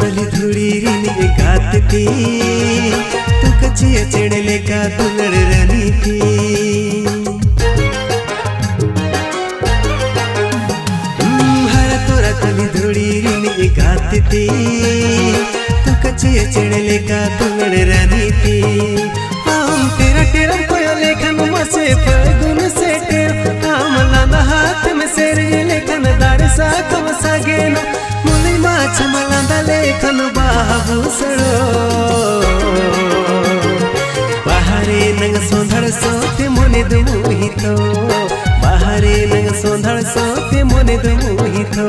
तली धुड़ी रिनी गाती तू कचिया चढ़ले का दुलड़ रानी थी। हर तोरा तली धुड़ी रिनी गाती तू कचिया चढ़ले का दुलड़ रानी थी। आम तेरा तेरा कोयो लेखन मसे फगुन से टेर आम लाना हाथ में सेर लेखन दार सा कम सा गेनो मुली माछ मलांदा लेखन बाबू सड़ो बाहरे नंग सोंधड़ सोते मोने दुमुही तो बाहरे नंग सोंधड़ सोते मोने दुमुही तो।